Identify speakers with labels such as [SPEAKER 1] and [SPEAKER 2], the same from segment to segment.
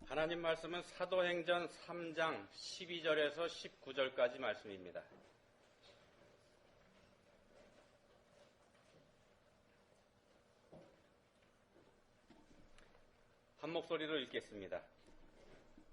[SPEAKER 1] 하나님 말씀은 사도행전 3장 12절에서 19절까지 말씀입니다. 한 목소리로 읽겠습니다.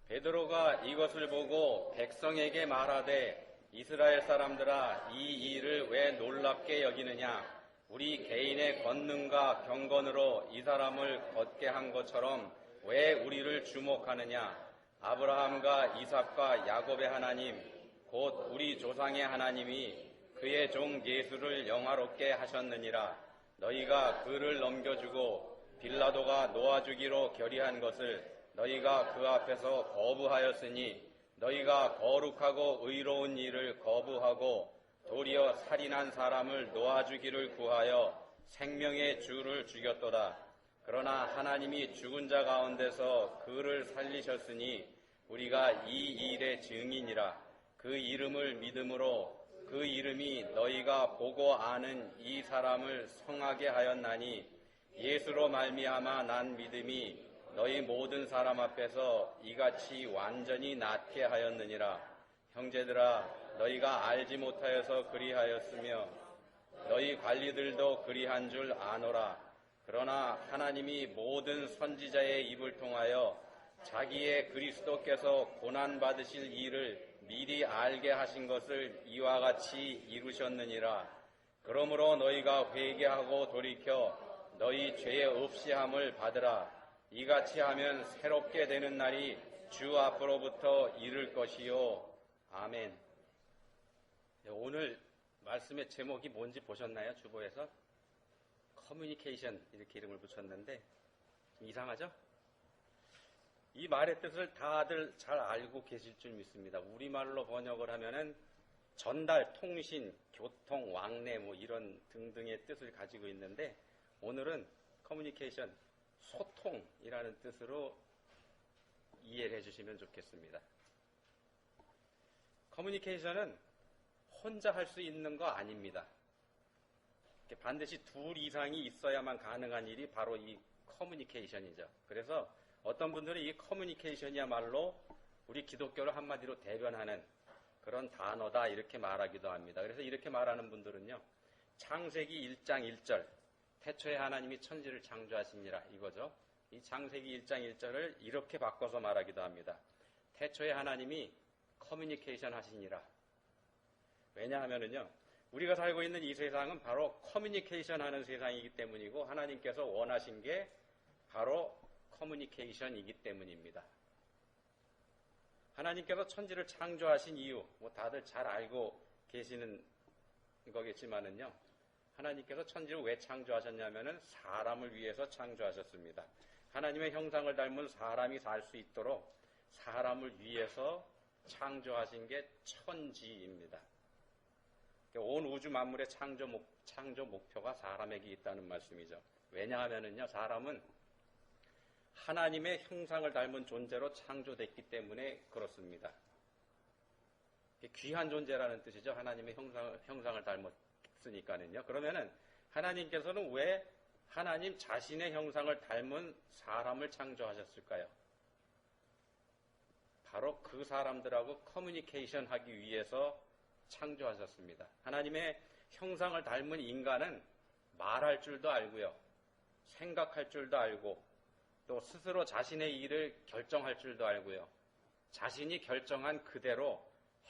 [SPEAKER 1] 베드로가 이것을 보고 백성에게 말하되 이스라엘 사람들아 이 일을 왜 놀랍게 여기느냐? 우리 개인의 권능과 경건으로 이 사람을 걷게 한 것처럼 왜 우리를 주목하느냐? 아브라함과 이삭과 야곱의 하나님 곧 우리 조상의 하나님이 그의 종 예수를 영화롭게 하셨느니라. 너희가 그를 넘겨주고 빌라도가 놓아주기로 결의한 것을 너희가 그 앞에서 거부하였으니 너희가 거룩하고 의로운 일을 거부하고 도리어 살인한 사람을 놓아주기를 구하여 생명의 주를 죽였도다. 그러나 하나님이 죽은 자 가운데서 그를 살리셨으니 우리가 이 일의 증인이라. 그 이름을 믿음으로 그 이름이 너희가 보고 아는 이 사람을 성하게 하였나니 예수로 말미암아 난 믿음이 너희 모든 사람 앞에서 이같이 완전히 낫게 하였느니라. 형제들아 너희가 알지 못하여서 그리하였으며 너희 관리들도 그리한 줄 아노라. 그러나 하나님이 모든 선지자의 입을 통하여 자기의 그리스도께서 고난받으실 일을 미리 알게 하신 것을 이와 같이 이루셨느니라. 그러므로 너희가 회개하고 돌이켜 너희 죄의 없이함을 받으라. 이같이 하면 새롭게 되는 날이 주 앞으로부터 이를 것이요. 아멘. 오늘 말씀의 제목이 뭔지 보셨나요? 주보에서? 커뮤니케이션 이렇게 이름을 붙였는데 좀 이상하죠? 이 말의 뜻을 다들 잘 알고 계실 줄 믿습니다. 우리말로 번역을 하면은 전달, 통신, 교통, 왕래 뭐 이런 등등의 뜻을 가지고 있는데 오늘은 커뮤니케이션, 소통이라는 뜻으로 이해를 해주시면 좋겠습니다. 커뮤니케이션은 혼자 할 수 있는 거 아닙니다. 반드시 둘 이상이 있어야만 가능한 일이 바로 이 커뮤니케이션이죠. 그래서 어떤 분들은 이 커뮤니케이션이야말로 우리 기독교를 한마디로 대변하는 그런 단어다 이렇게 말하기도 합니다. 그래서 이렇게 말하는 분들은요. 창세기 1장 1절 태초에 하나님이 천지를 창조하시니라 이거죠. 이 창세기 1장 1절을 이렇게 바꿔서 말하기도 합니다. 태초에 하나님이 커뮤니케이션 하시니라. 왜냐하면은요. 우리가 살고 있는 이 세상은 바로 커뮤니케이션 하는 세상이기 때문이고 하나님께서 원하신 게 바로 커뮤니케이션이기 때문입니다. 하나님께서 천지를 창조하신 이유, 뭐 다들 잘 알고 계시는 거겠지만은요. 하나님께서 천지를 왜 창조하셨냐면은 사람을 위해서 창조하셨습니다. 하나님의 형상을 닮은 사람이 살 수 있도록 사람을 위해서 창조하신 게 천지입니다. 온 우주 만물의 창조 목표가 사람에게 있다는 말씀이죠. 왜냐하면은요, 사람은 하나님의 형상을 닮은 존재로 창조됐기 때문에 그렇습니다. 귀한 존재라는 뜻이죠. 하나님의 형상을 닮았으니까는요. 그러면은 하나님께서는 왜 하나님 자신의 형상을 닮은 사람을 창조하셨을까요? 바로 그 사람들하고 커뮤니케이션 하기 위해서 창조하셨습니다. 하나님의 형상을 닮은 인간은 말할 줄도 알고요. 생각할 줄도 알고 또 스스로 자신의 일을 결정할 줄도 알고요. 자신이 결정한 그대로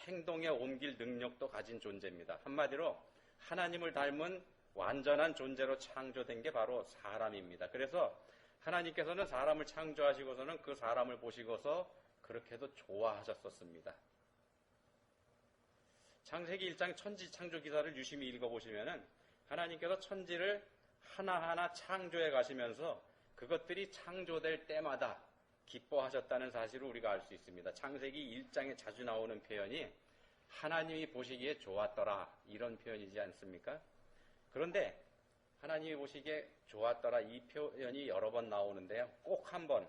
[SPEAKER 1] 행동에 옮길 능력도 가진 존재입니다. 한마디로 하나님을 닮은 완전한 존재로 창조된 게 바로 사람입니다. 그래서 하나님께서는 사람을 창조하시고서는 그 사람을 보시고서 그렇게도 좋아하셨었습니다. 창세기 1장 천지 창조 기사를 유심히 읽어보시면은 하나님께서 천지를 하나하나 창조해 가시면서 그것들이 창조될 때마다 기뻐하셨다는 사실을 우리가 알 수 있습니다. 창세기 1장에 자주 나오는 표현이 하나님이 보시기에 좋았더라 이런 표현이지 않습니까? 그런데 하나님이 보시기에 좋았더라 이 표현이 여러 번 나오는데요. 꼭 한 번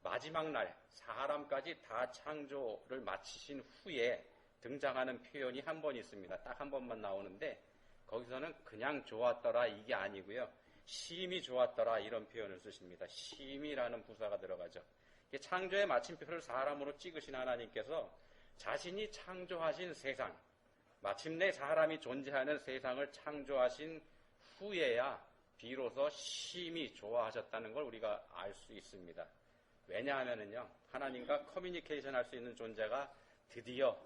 [SPEAKER 1] 마지막 날 사람까지 다 창조를 마치신 후에 등장하는 표현이 한 번 있습니다. 딱 한 번만 나오는데 거기서는 그냥 좋았더라 이게 아니고요. 심히 좋았더라 이런 표현을 쓰십니다. 심히라는 부사가 들어가죠. 창조의 마침표를 사람으로 찍으신 하나님께서 자신이 창조하신 세상, 마침내 사람이 존재하는 세상을 창조하신 후에야 비로소 심히 좋아하셨다는 걸 우리가 알 수 있습니다. 왜냐하면요, 하나님과 커뮤니케이션 할 수 있는 존재가 드디어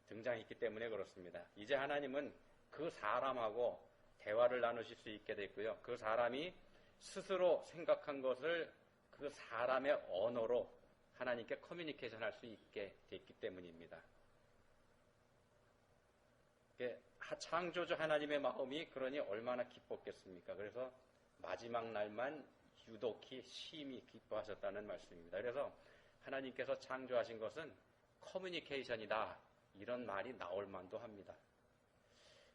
[SPEAKER 1] 등장했기 때문에 그렇습니다. 이제 하나님은 그 사람하고 대화를 나누실 수 있게 됐고요. 그 사람이 스스로 생각한 것을 그 사람의 언어로 하나님께 커뮤니케이션 할 수 있게 됐기 때문입니다. 창조주 하나님의 마음이 그러니 얼마나 기뻤겠습니까? 그래서 마지막 날만 유독히 심히 기뻐하셨다는 말씀입니다. 그래서 하나님께서 창조하신 것은 커뮤니케이션이다, 이런 말이 나올 만도 합니다.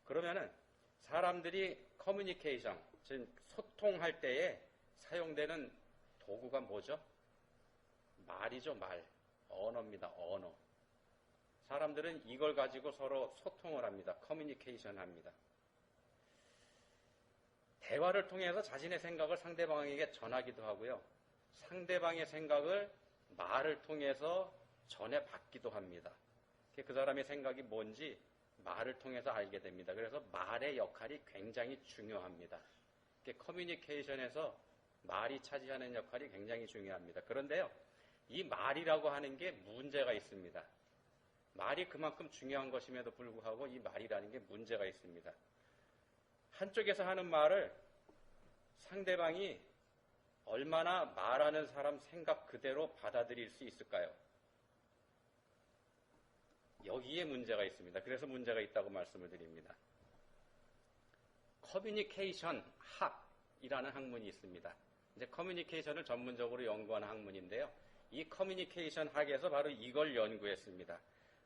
[SPEAKER 1] 그러면은 사람들이 커뮤니케이션, 즉 소통할 때에 사용되는 도구가 뭐죠? 말이죠, 말. 언어입니다, 언어. 사람들은 이걸 가지고 서로 소통을 합니다. 커뮤니케이션 합니다. 대화를 통해서 자신의 생각을 상대방에게 전하기도 하고요. 상대방의 생각을 말을 통해서 전해받기도 합니다. 그 사람의 생각이 뭔지 말을 통해서 알게 됩니다. 그래서 말의 역할이 굉장히 중요합니다. 커뮤니케이션에서 말이 차지하는 역할이 굉장히 중요합니다. 그런데요, 이 말이라고 하는 게 문제가 있습니다. 말이 그만큼 중요한 것임에도 불구하고 이 말이라는 게 문제가 있습니다. 한쪽에서 하는 말을 상대방이 얼마나 말하는 사람 생각 그대로 받아들일 수 있을까요? 여기에 문제가 있습니다. 그래서 문제가 있다고 말씀을 드립니다. 커뮤니케이션 학이라는 학문이 있습니다. 이제 커뮤니케이션을 전문적으로 연구하는 학문인데요. 이 커뮤니케이션 학에서 바로 이걸 연구했습니다.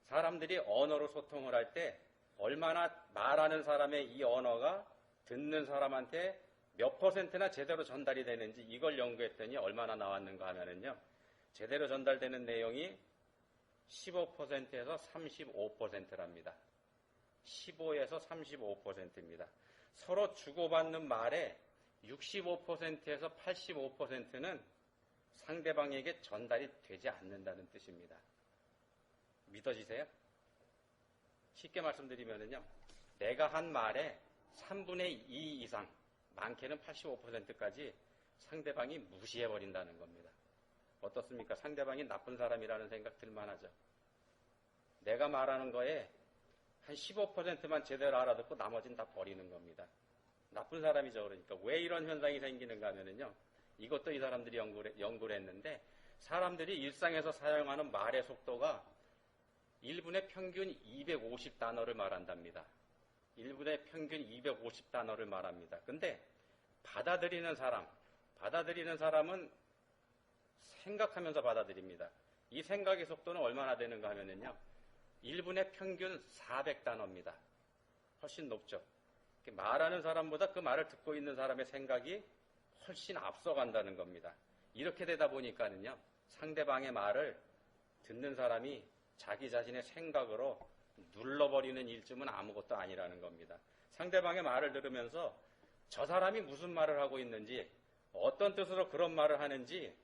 [SPEAKER 1] 사람들이 언어로 소통을 할 때 얼마나 말하는 사람의 이 언어가 듣는 사람한테 몇 %나 제대로 전달이 되는지 이걸 연구했더니 얼마나 나왔는가 하면은요, 제대로 전달되는 내용이 15%에서 35%랍니다. 15에서 35%입니다. 서로 주고받는 말에 65%에서 85%는 상대방에게 전달이 되지 않는다는 뜻입니다. 믿어지세요? 쉽게 말씀드리면요, 내가 한 말에 3분의 2 이상, 많게는 85%까지 상대방이 무시해버린다는 겁니다. 어떻습니까? 상대방이 나쁜 사람이라는 생각 들만하죠. 내가 말하는 거에 한 15%만 제대로 알아듣고 나머지는 다 버리는 겁니다. 나쁜 사람이죠. 그러니까 왜 이런 현상이 생기는가 하면요, 이것도 이 사람들이 연구를 했는데, 사람들이 일상에서 사용하는 말의 속도가 1분에 평균 250단어를 말한답니다. 1분에 평균 250단어를 말합니다. 근데 받아들이는 사람은 생각하면서 받아들입니다. 이 생각의 속도는 얼마나 되는가 하면요, 1분에 평균 400단어입니다. 훨씬 높죠. 말하는 사람보다 그 말을 듣고 있는 사람의 생각이 훨씬 앞서간다는 겁니다. 이렇게 되다 보니까는요, 상대방의 말을 듣는 사람이 자기 자신의 생각으로 눌러버리는 일쯤은 아무것도 아니라는 겁니다. 상대방의 말을 들으면서 저 사람이 무슨 말을 하고 있는지, 어떤 뜻으로 그런 말을 하는지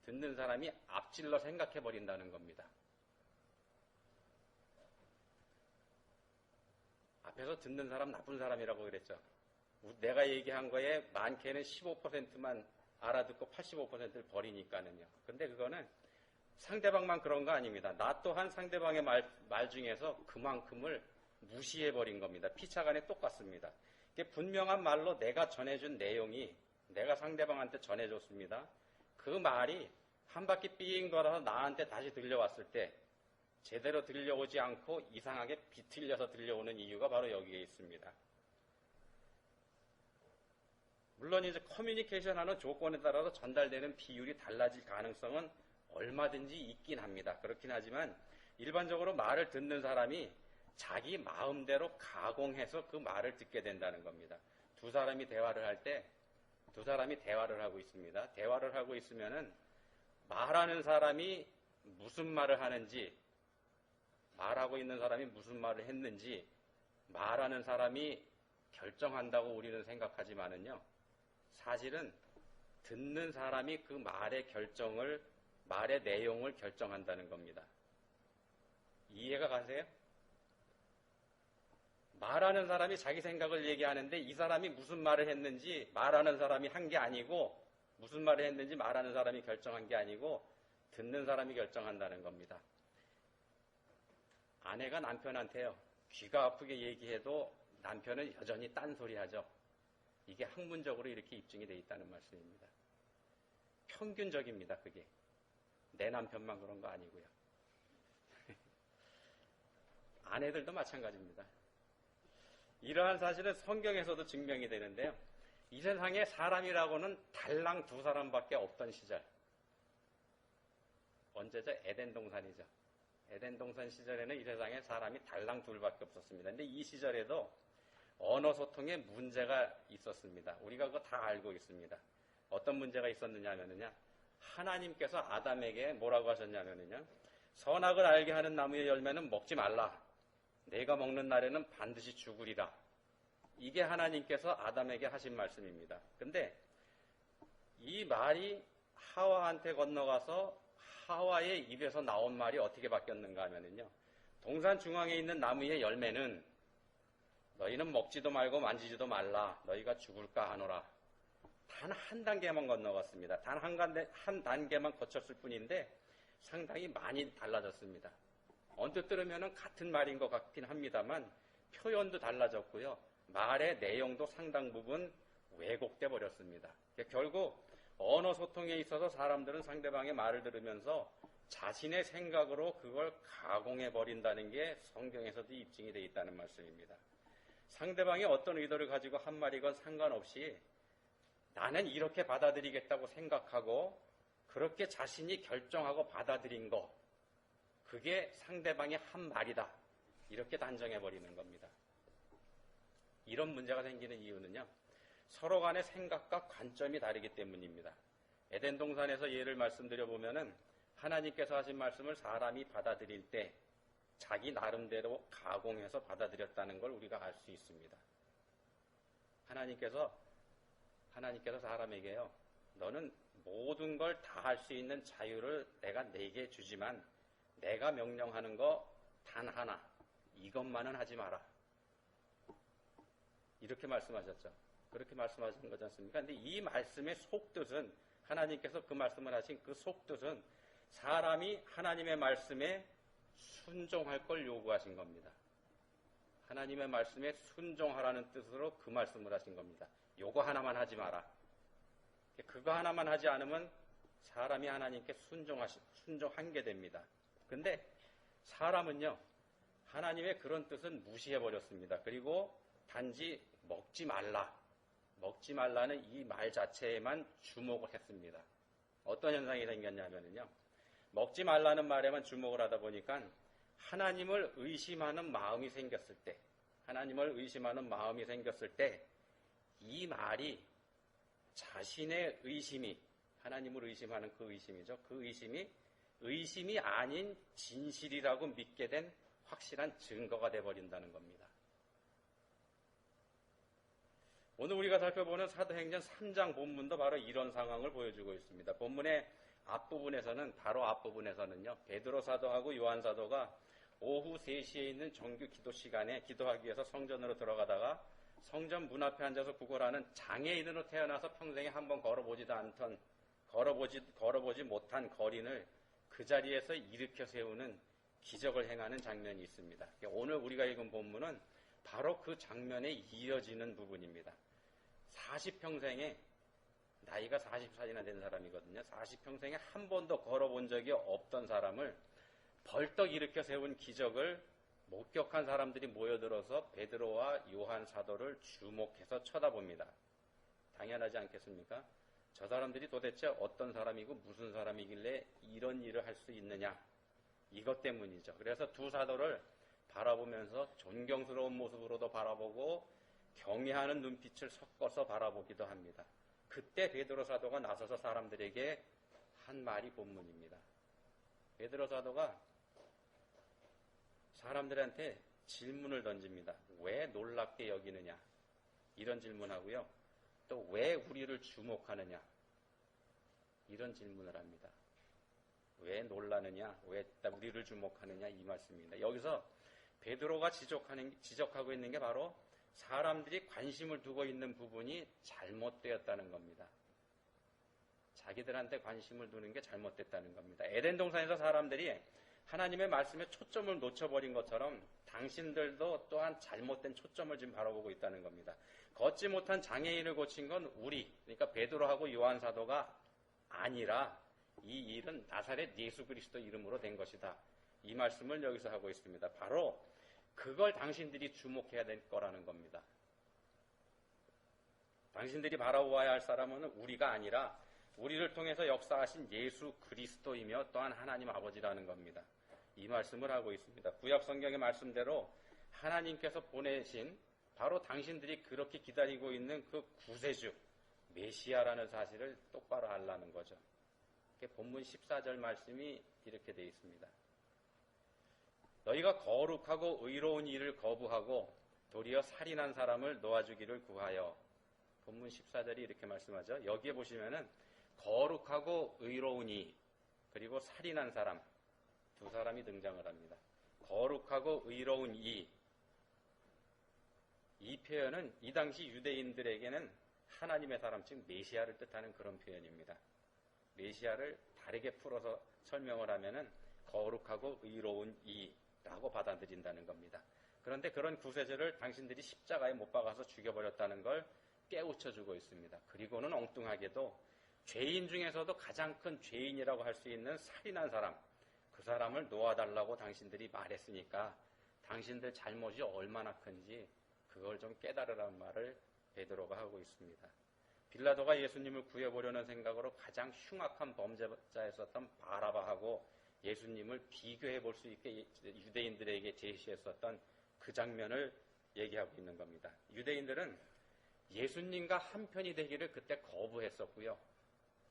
[SPEAKER 1] 듣는 사람이 앞질러 생각해버린다는 겁니다. 앞에서 듣는 사람 나쁜 사람이라고 그랬죠. 내가 얘기한 거에 많게는 15%만 알아듣고 85%를 버리니까는요. 근데 그거는 상대방만 그런 거 아닙니다. 나 또한 상대방의 말 중에서 그만큼을 무시해버린 겁니다. 피차간에 똑같습니다. 분명한 말로 내가 전해준 내용이 내가 상대방한테 전해줬습니다. 그 말이 한 바퀴 삥 돌아서 나한테 다시 들려왔을 때 제대로 들려오지 않고 이상하게 비틀려서 들려오는 이유가 바로 여기에 있습니다. 물론 이제 커뮤니케이션 하는 조건에 따라서 전달되는 비율이 달라질 가능성은 얼마든지 있긴 합니다. 그렇긴 하지만 일반적으로 말을 듣는 사람이 자기 마음대로 가공해서 그 말을 듣게 된다는 겁니다. 두 사람이 대화를 할 때 두 사람이 대화를 하고 있습니다. 대화를 하고 있으면은 말하는 사람이 무슨 말을 하는지, 말하고 있는 사람이 무슨 말을 했는지 말하는 사람이 결정한다고 우리는 생각하지만은요, 사실은 듣는 사람이 그 말의 내용을 결정한다는 겁니다. 이해가 가세요? 말하는 사람이 자기 생각을 얘기하는데 이 사람이 무슨 말을 했는지 말하는 사람이 한 게 아니고, 무슨 말을 했는지 말하는 사람이 결정한 게 아니고 듣는 사람이 결정한다는 겁니다. 아내가 남편한테요, 귀가 아프게 얘기해도 남편은 여전히 딴소리 하죠. 이게 학문적으로 이렇게 입증이 되어 있다는 말씀입니다. 평균적입니다, 그게. 내 남편만 그런 거 아니고요. 아내들도 마찬가지입니다. 이러한 사실은 성경에서도 증명이 되는데요. 이 세상에 사람이라고는 달랑 두 사람밖에 없던 시절. 언제죠? 에덴 동산이죠. 에덴 동산 시절에는 이 세상에 사람이 달랑 둘밖에 없었습니다. 근데 이 시절에도 언어 소통에 문제가 있었습니다. 우리가 그거 다 알고 있습니다. 어떤 문제가 있었느냐 하면요, 하나님께서 아담에게 뭐라고 하셨냐면요, 선악을 알게 하는 나무의 열매는 먹지 말라. 내가 먹는 날에는 반드시 죽으리라. 이게 하나님께서 아담에게 하신 말씀입니다. 근데 이 말이 하와한테 건너가서 하와의 입에서 나온 말이 어떻게 바뀌었는가 하면요, 동산 중앙에 있는 나무의 열매는 너희는 먹지도 말고 만지지도 말라. 너희가 죽을까 하노라. 단 한 단계만 건너갔습니다. 단 한 단계만 거쳤을 뿐인데 상당히 많이 달라졌습니다. 언뜻 들으면 같은 말인 것 같긴 합니다만 표현도 달라졌고요. 말의 내용도 상당 부분 왜곡돼 버렸습니다. 결국 언어 소통에 있어서 사람들은 상대방의 말을 들으면서 자신의 생각으로 그걸 가공해 버린다는 게 성경에서도 입증이 되어 있다는 말씀입니다. 상대방이 어떤 의도를 가지고 한 말이건 상관없이 나는 이렇게 받아들이겠다고 생각하고 그렇게 자신이 결정하고 받아들인 거, 그게 상대방의 한 말이다. 이렇게 단정해버리는 겁니다. 이런 문제가 생기는 이유는요, 서로 간의 생각과 관점이 다르기 때문입니다. 에덴 동산에서 예를 말씀드려보면은 하나님께서 하신 말씀을 사람이 받아들일 때 자기 나름대로 가공해서 받아들였다는 걸 우리가 알 수 있습니다. 하나님께서 사람에게요, 너는 모든 걸 다 할 수 있는 자유를 내가 내게 주지만 내가 명령하는 거 단 하나, 이것만은 하지 마라. 이렇게 말씀하셨죠. 그렇게 말씀하신 거지 않습니까? 근데 이 말씀의 속뜻은, 하나님께서 그 말씀을 하신 그 속뜻은 사람이 하나님의 말씀에 순종할 걸 요구하신 겁니다. 하나님의 말씀에 순종하라는 뜻으로 그 말씀을 하신 겁니다. 요거 하나만 하지 마라. 그거 하나만 하지 않으면 사람이 하나님께 순종한 게 됩니다. 근데 사람은요, 하나님의 그런 뜻은 무시해버렸습니다. 그리고 단지 먹지 말라는 이 말 자체에만 주목을 했습니다. 어떤 현상이 생겼냐면요, 먹지 말라는 말에만 주목을 하다 보니까 하나님을 의심하는 마음이 생겼을 때 이 말이 자신의 의심이, 하나님을 의심하는 그 의심이죠. 그 의심이 아닌 진실이라고 믿게 된 확실한 증거가 되어버린다는 겁니다. 오늘 우리가 살펴보는 사도행전 3장 본문도 바로 이런 상황을 보여주고 있습니다. 본문의 바로 앞부분에서는요, 베드로 사도하고 요한 사도가 오후 3시에 있는 정규 기도 시간에 기도하기 위해서 성전으로 들어가다가 성전 문 앞에 앉아서 구걸하는 장애인으로 태어나서 평생에 한번 걸어보지 못한 거린을 그 자리에서 일으켜 세우는 기적을 행하는 장면이 있습니다. 오늘 우리가 읽은 본문은 바로 그 장면에 이어지는 부분입니다. 40평생에, 나이가 40살이나 된 사람이거든요. 40평생에 한 번도 걸어본 적이 없던 사람을 벌떡 일으켜 세운 기적을 목격한 사람들이 모여들어서 베드로와 요한 사도를 주목해서 쳐다봅니다. 당연하지 않겠습니까? 저 사람들이 도대체 어떤 사람이고 무슨 사람이길래 이런 일을 할 수 있느냐, 이것 때문이죠. 그래서 두 사도를 바라보면서 존경스러운 모습으로도 바라보고 경외하는 눈빛을 섞어서 바라보기도 합니다. 그때 베드로 사도가 나서서 사람들에게 한 말이 본문입니다. 베드로 사도가 사람들한테 질문을 던집니다. 왜 놀랍게 여기느냐? 이런 질문하고요. 또 왜 우리를 주목하느냐? 이런 질문을 합니다. 왜 놀라느냐? 왜 우리를 주목하느냐? 이 말씀입니다. 여기서 베드로가 지적하고 있는 게 바로 사람들이 관심을 두고 있는 부분이 잘못되었다는 겁니다. 자기들한테 관심을 두는 게 잘못됐다는 겁니다. 에덴 동산에서 사람들이 하나님의 말씀에 초점을 놓쳐버린 것처럼 당신들도 또한 잘못된 초점을 지금 바라보고 있다는 겁니다. 걷지 못한 장애인을 고친 건 우리, 그러니까 베드로하고 요한 사도가 아니라 이 일은 나사렛 예수 그리스도 이름으로 된 것이다. 이 말씀을 여기서 하고 있습니다. 바로 그걸 당신들이 주목해야 될 거라는 겁니다. 당신들이 바라보아야 할 사람은 우리가 아니라 우리를 통해서 역사하신 예수 그리스도이며 또한 하나님 아버지라는 겁니다. 이 말씀을 하고 있습니다. 구약 성경의 말씀대로 하나님께서 보내신 바로 당신들이 그렇게 기다리고 있는 그 구세주 메시아라는 사실을 똑바로 알라는 거죠. 본문 14절 말씀이 이렇게 되어 있습니다. 너희가 거룩하고 의로운 일을 거부하고 도리어 살인한 사람을 놓아주기를 구하여. 본문 14절이 이렇게 말씀하죠. 여기에 보시면은 거룩하고 의로운 이 그리고 살인한 사람 두 사람이 등장을 합니다. 거룩하고 의로운 이 표현은 이 당시 유대인들에게는 하나님의 사람 즉 메시아를 뜻하는 그런 표현입니다. 메시아를 다르게 풀어서 설명을 하면은 거룩하고 의로운 이라고 받아들인다는 겁니다. 그런데 그런 구세주를 당신들이 십자가에 못 박아서 죽여버렸다는 걸 깨우쳐주고 있습니다. 그리고는 엉뚱하게도 죄인 중에서도 가장 큰 죄인이라고 할 수 있는 살인한 사람, 그 사람을 놓아달라고 당신들이 말했으니까 당신들 잘못이 얼마나 큰지 그걸 좀 깨달으라는 말을 베드로가 하고 있습니다. 빌라도가 예수님을 구해보려는 생각으로 가장 흉악한 범죄자였었던 바라바하고 예수님을 비교해 볼 수 있게 유대인들에게 제시했었던 그 장면을 얘기하고 있는 겁니다. 유대인들은 예수님과 한편이 되기를 그때 거부했었고요.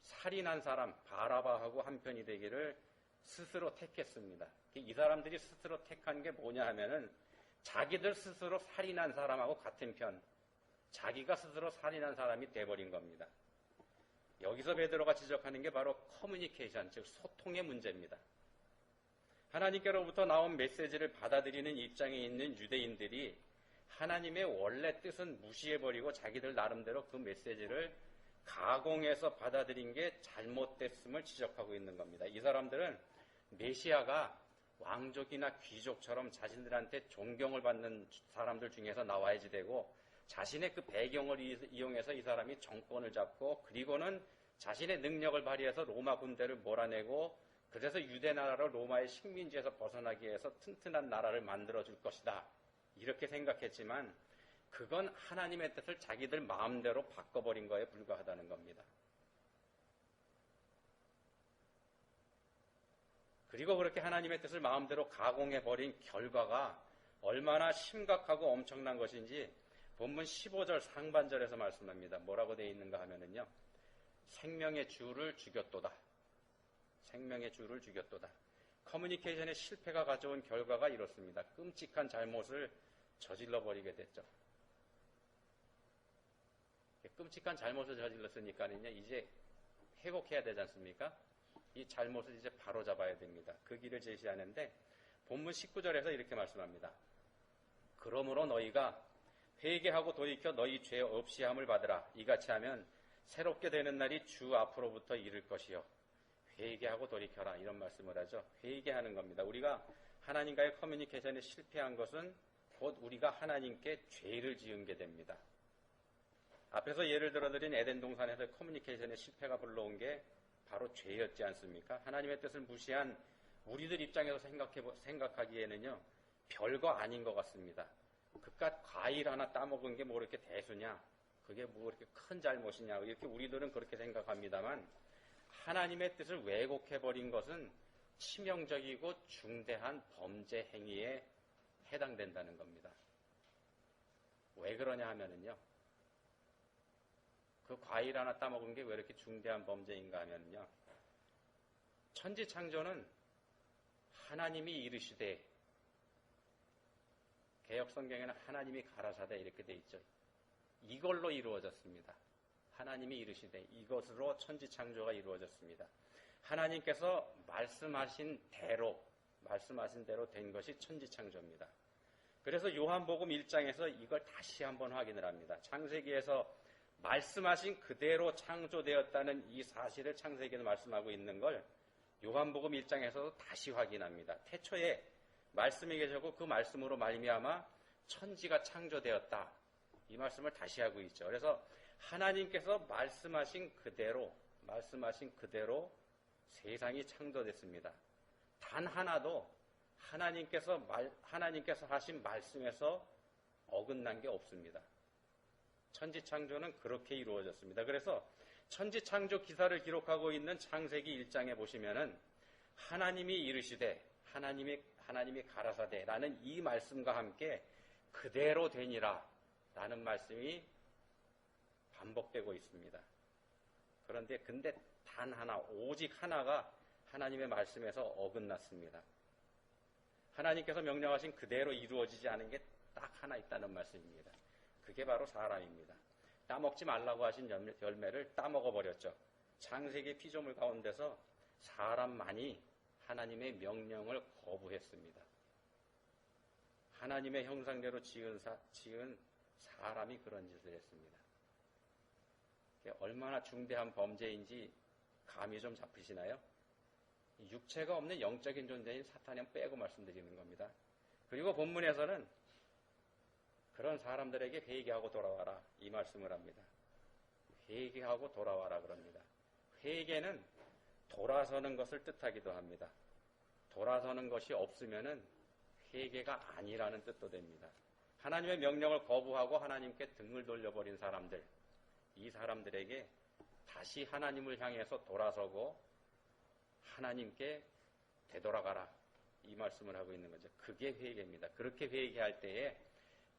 [SPEAKER 1] 살인한 사람 바라바하고 한편이 되기를 스스로 택했습니다. 이 사람들이 스스로 택한 게 뭐냐 하면은 자기들 스스로 살인한 사람하고 같은 편, 자기가 스스로 살인한 사람이 돼버린 겁니다. 여기서 베드로가 지적하는 게 바로 커뮤니케이션, 즉 소통의 문제입니다. 하나님께로부터 나온 메시지를 받아들이는 입장에 있는 유대인들이 하나님의 원래 뜻은 무시해버리고 자기들 나름대로 그 메시지를 가공해서 받아들인 게 잘못됐음을 지적하고 있는 겁니다. 이 사람들은 메시아가 왕족이나 귀족처럼 자신들한테 존경을 받는 사람들 중에서 나와야지 되고 자신의 그 배경을 이용해서 이 사람이 정권을 잡고 그리고는 자신의 능력을 발휘해서 로마 군대를 몰아내고 그래서 유대 나라로 로마의 식민지에서 벗어나기 위해서 튼튼한 나라를 만들어줄 것이다. 이렇게 생각했지만 그건 하나님의 뜻을 자기들 마음대로 바꿔버린 거에 불과하다는 겁니다. 그리고 그렇게 하나님의 뜻을 마음대로 가공해버린 결과가 얼마나 심각하고 엄청난 것인지 본문 15절 상반절에서 말씀합니다. 뭐라고 되어 있는가 하면은요. 생명의 주를 죽였도다. 생명의 주를 죽였도다. 커뮤니케이션의 실패가 가져온 결과가 이렇습니다. 끔찍한 잘못을 저질러버리게 됐죠. 끔찍한 잘못을 저질렀으니까는요, 이제 회복해야 되지 않습니까? 이 잘못을 이제 바로 잡아야 됩니다. 그 길을 제시하는데 본문 19절에서 이렇게 말씀합니다. 그러므로 너희가 회개하고 돌이켜 너희 죄 없이 함을 받으라. 이같이 하면 새롭게 되는 날이 주 앞으로부터 이를 것이요. 회개하고 돌이켜라. 이런 말씀을 하죠. 회개하는 겁니다. 우리가 하나님과의 커뮤니케이션에 실패한 것은 곧 우리가 하나님께 죄를 지은 게 됩니다. 앞에서 예를 들어드린 에덴 동산에서 커뮤니케이션의 실패가 불러온 게 바로 죄였지 않습니까? 하나님의 뜻을 무시한 우리들 입장에서 생각하기에는요, 별거 아닌 것 같습니다. 그깟 과일 하나 따먹은 게 뭐 이렇게 대수냐? 그게 뭐 이렇게 큰 잘못이냐? 이렇게 우리들은 그렇게 생각합니다만, 하나님의 뜻을 왜곡해버린 것은 치명적이고 중대한 범죄 행위에 해당된다는 겁니다. 왜 그러냐 하면은요, 그 과일 하나 따먹은 게 왜 이렇게 중대한 범죄인가 하면요. 천지창조는 하나님이 이르시되, 개혁성경에는 하나님이 가라사대 이렇게 돼 있죠. 이걸로 이루어졌습니다. 하나님이 이르시되 이것으로 천지창조가 이루어졌습니다. 하나님께서 말씀하신 대로 된 것이 천지창조입니다. 그래서 요한복음 1장에서 이걸 다시 한번 확인을 합니다. 창세기에서 말씀하신 그대로 창조되었다는 이 사실을 창세기에서 말씀하고 있는 걸 요한복음 1장에서도 다시 확인합니다. 태초에 말씀이 계셨고 그 말씀으로 말미암아 천지가 창조되었다. 이 말씀을 다시 하고 있죠. 그래서 하나님께서 말씀하신 그대로 세상이 창조됐습니다. 단 하나도 하나님께서 하신 말씀에서 어긋난 게 없습니다. 천지창조는 그렇게 이루어졌습니다. 그래서 천지창조 기사를 기록하고 있는 창세기 1장에 보시면은 하나님이 이르시되 하나님이 가라사대 라는 이 말씀과 함께 그대로 되니라 라는 말씀이 반복되고 있습니다. 그런데 단 하나, 오직 하나가 하나님의 말씀에서 어긋났습니다. 하나님께서 명령하신 그대로 이루어지지 않은 게 딱 하나 있다는 말씀입니다. 그게 바로 사람입니다. 따먹지 말라고 하신 열매를 따먹어버렸죠. 창세기 피조물 가운데서 사람만이 하나님의 명령을 거부했습니다. 하나님의 형상대로 지은 사람이 그런 짓을 했습니다. 얼마나 중대한 범죄인지 감이 좀 잡히시나요? 육체가 없는 영적인 존재인 사탄은 빼고 말씀드리는 겁니다. 그리고 본문에서는 그런 사람들에게 회개하고 돌아와라 이 말씀을 합니다. 회개하고 돌아와라 그럽니다. 회개는 돌아서는 것을 뜻하기도 합니다. 돌아서는 것이 없으면은 회개가 아니라는 뜻도 됩니다. 하나님의 명령을 거부하고 하나님께 등을 돌려버린 사람들, 이 사람들에게 다시 하나님을 향해서 돌아서고 하나님께 되돌아가라 이 말씀을 하고 있는 거죠. 그게 회개입니다. 그렇게 회개할 때에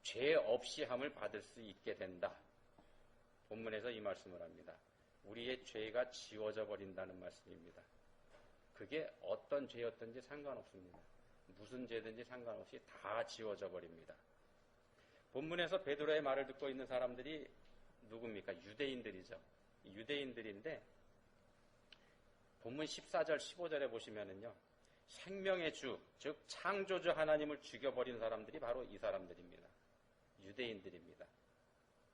[SPEAKER 1] 죄 없이 함을 받을 수 있게 된다. 본문에서 이 말씀을 합니다. 우리의 죄가 지워져 버린다는 말씀입니다. 그게 어떤 죄였든지 상관없습니다. 무슨 죄든지 상관없이 다 지워져 버립니다. 본문에서 베드로의 말을 듣고 있는 사람들이 누굽니까? 유대인들이죠. 유대인들인데 본문 14절, 15절에 보시면은요, 생명의 주, 즉 창조주 하나님을 죽여버린 사람들이 바로 이 사람들입니다. 유대인들입니다.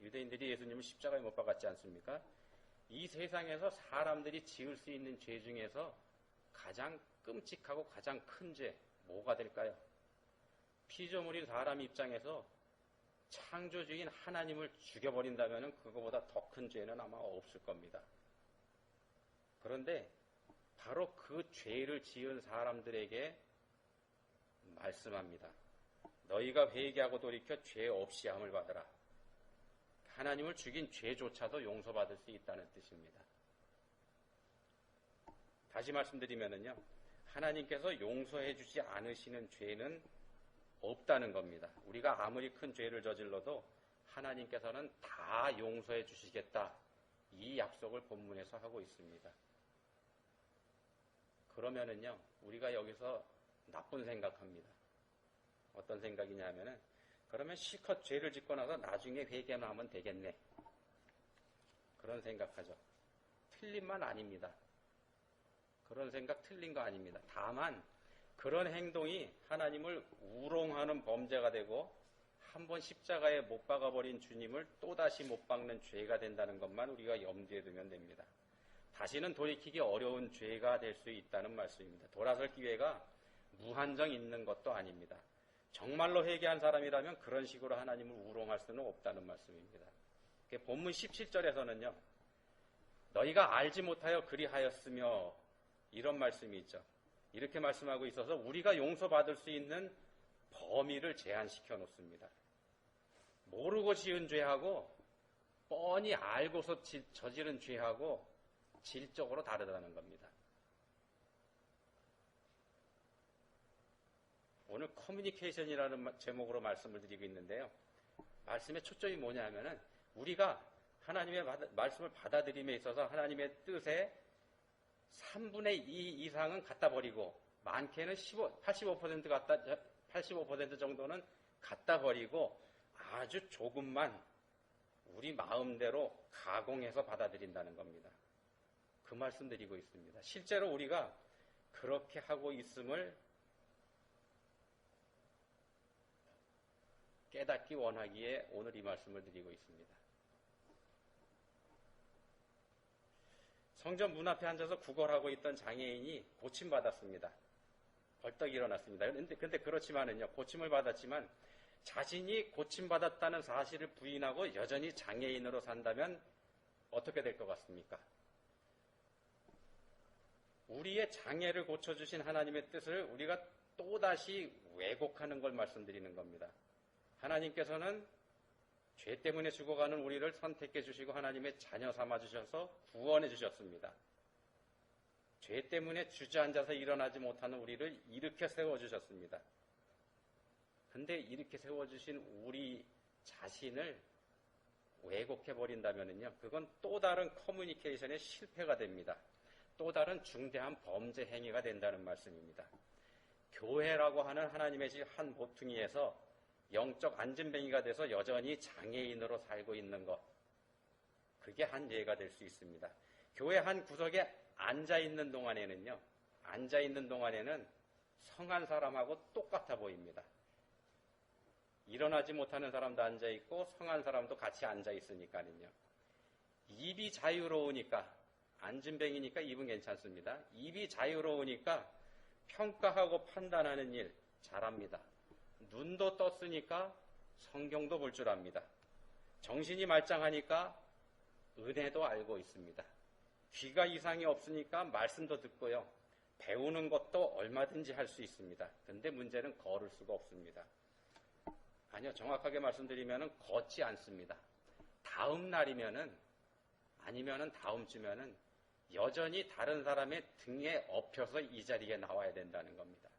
[SPEAKER 1] 유대인들이 예수님을 십자가에 못 박았지 않습니까? 이 세상에서 사람들이 지을 수 있는 죄 중에서 가장 끔찍하고 가장 큰 죄, 뭐가 될까요? 피조물인 사람 입장에서 창조주인 하나님을 죽여버린다면 그거보다 더 큰 죄는 아마 없을 겁니다. 그런데 바로 그 죄를 지은 사람들에게 말씀합니다. 너희가 회개하고 돌이켜 죄 없이 함을 받으라. 하나님을 죽인 죄조차도 용서받을 수 있다는 뜻입니다. 다시 말씀드리면은요, 하나님께서 용서해 주지 않으시는 죄는 없다는 겁니다. 우리가 아무리 큰 죄를 저질러도 하나님께서는 다 용서해 주시겠다. 이 약속을 본문에서 하고 있습니다. 그러면은요, 우리가 여기서 나쁜 생각합니다. 어떤 생각이냐면은, 그러면 실컷 죄를 짓고 나서 나중에 회개만 하면 되겠네. 그런 생각하죠. 틀린 말 아닙니다. 그런 생각 틀린 거 아닙니다. 다만 그런 행동이 하나님을 우롱하는 범죄가 되고 한 번 십자가에 못 박아버린 주님을 또다시 못 박는 죄가 된다는 것만 우리가 염두에 두면 됩니다. 다시는 돌이키기 어려운 죄가 될 수 있다는 말씀입니다. 돌아설 기회가 무한정 있는 것도 아닙니다. 정말로 회개한 사람이라면 그런 식으로 하나님을 우롱할 수는 없다는 말씀입니다. 본문 17절에서는요. 너희가 알지 못하여 그리하였으며 이런 말씀이 있죠. 이렇게 말씀하고 있어서 우리가 용서받을 수 있는 범위를 제한시켜 놓습니다. 모르고 지은 죄하고 뻔히 알고서 저지른 죄하고 질적으로 다르다는 겁니다. 오늘 커뮤니케이션이라는 제목으로 말씀을 드리고 있는데요. 말씀의 초점이 뭐냐 하면은 우리가 하나님의 말씀을 받아들임에 있어서 하나님의 뜻에 3분의 2 이상은 갖다 버리고 많게는 85% 정도는 갖다 버리고 아주 조금만 우리 마음대로 가공해서 받아들인다는 겁니다. 그 말씀 드리고 있습니다. 실제로 우리가 그렇게 하고 있음을 깨닫기 원하기에 오늘 이 말씀을 드리고 있습니다. 성전 문 앞에 앉아서 구걸하고 있던 장애인이 고침받았습니다. 벌떡 일어났습니다. 그런데 그렇지만은요, 고침을 받았지만 자신이 고침받았다는 사실을 부인하고 여전히 장애인으로 산다면 어떻게 될 것 같습니까? 우리의 장애를 고쳐주신 하나님의 뜻을 우리가 또다시 왜곡하는 걸 말씀드리는 겁니다. 하나님께서는 죄 때문에 죽어가는 우리를 선택해 주시고 하나님의 자녀 삼아 주셔서 구원해 주셨습니다. 죄 때문에 주저앉아서 일어나지 못하는 우리를 일으켜 세워주셨습니다. 근데 이렇게 세워주신 우리 자신을 왜곡해버린다면요, 그건 또 다른 커뮤니케이션의 실패가 됩니다. 또 다른 중대한 범죄 행위가 된다는 말씀입니다. 교회라고 하는 하나님의 집 한 모퉁이에서 영적 안진뱅이가 돼서 여전히 장애인으로 살고 있는 것, 그게 한 예가 될 수 있습니다. 교회 한 구석에 앉아있는 동안에는 성한 사람하고 똑같아 보입니다. 일어나지 못하는 사람도 앉아있고 성한 사람도 같이 앉아있으니까는요. 입이 자유로우니까, 안진뱅이니까 입은 괜찮습니다. 입이 자유로우니까 평가하고 판단하는 일 잘합니다. 눈도 떴으니까 성경도 볼 줄 압니다. 정신이 말짱하니까 은혜도 알고 있습니다. 귀가 이상이 없으니까 말씀도 듣고요. 배우는 것도 얼마든지 할 수 있습니다. 근데 문제는 걸을 수가 없습니다. 아니요, 정확하게 말씀드리면 걷지 않습니다. 다음 날이면은, 아니면은 다음 주면은 여전히 다른 사람의 등에 엎혀서 이 자리에 나와야 된다는 겁니다.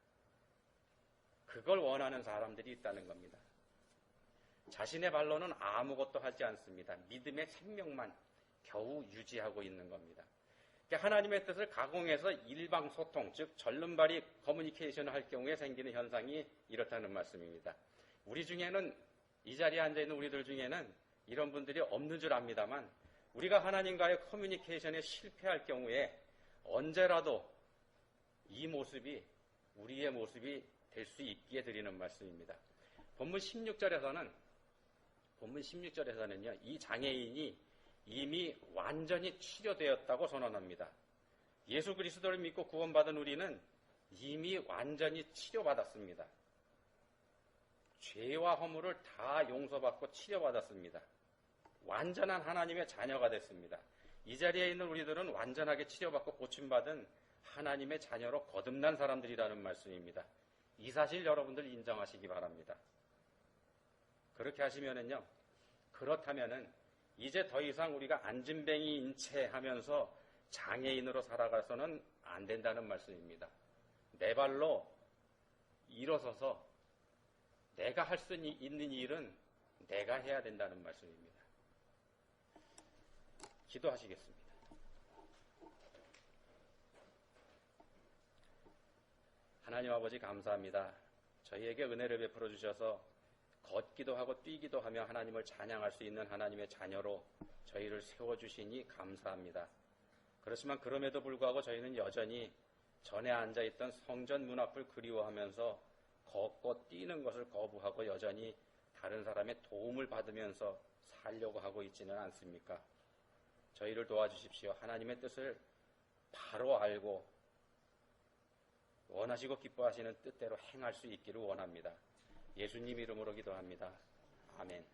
[SPEAKER 1] 그걸 원하는 사람들이 있다는 겁니다. 자신의 발로는 아무것도 하지 않습니다. 믿음의 생명만 겨우 유지하고 있는 겁니다. 그러니까 하나님의 뜻을 가공해서 일방소통, 즉 절름발이 커뮤니케이션을 할 경우에 생기는 현상이 이렇다는 말씀입니다. 우리 중에는, 이 자리에 앉아있는 우리들 중에는 이런 분들이 없는 줄 압니다만, 우리가 하나님과의 커뮤니케이션에 실패할 경우에 언제라도 이 모습이 우리의 모습이 될 수 있기에 드리는 말씀입니다. 본문 16절에서는요, 이 장애인이 이미 완전히 치료되었다고 선언합니다. 예수 그리스도를 믿고 구원받은 우리는 이미 완전히 치료받았습니다. 죄와 허물을 다 용서받고 치료받았습니다. 완전한 하나님의 자녀가 됐습니다. 이 자리에 있는 우리들은 완전하게 치료받고 고침받은 하나님의 자녀로 거듭난 사람들이라는 말씀입니다. 이 사실 여러분들 인정하시기 바랍니다. 그렇게 하시면은요, 그렇다면은 이제 더 이상 우리가 안진뱅이인 채 하면서 장애인으로 살아가서는 안 된다는 말씀입니다. 내 발로 일어서서 내가 할 수 있는 일은 내가 해야 된다는 말씀입니다. 기도하시겠습니다. 하나님 아버지 감사합니다. 저희에게 은혜를 베풀어 주셔서 걷기도 하고 뛰기도 하며 하나님을 찬양할 수 있는 하나님의 자녀로 저희를 세워주시니 감사합니다. 그렇지만 그럼에도 불구하고 저희는 여전히 전에 앉아있던 성전 문 앞을 그리워하면서 걷고 뛰는 것을 거부하고 여전히 다른 사람의 도움을 받으면서 살려고 하고 있지는 않습니까? 저희를 도와주십시오. 하나님의 뜻을 바로 알고 원하시고 기뻐하시는 뜻대로 행할 수 있기를 원합니다. 예수님 이름으로 기도합니다. 아멘.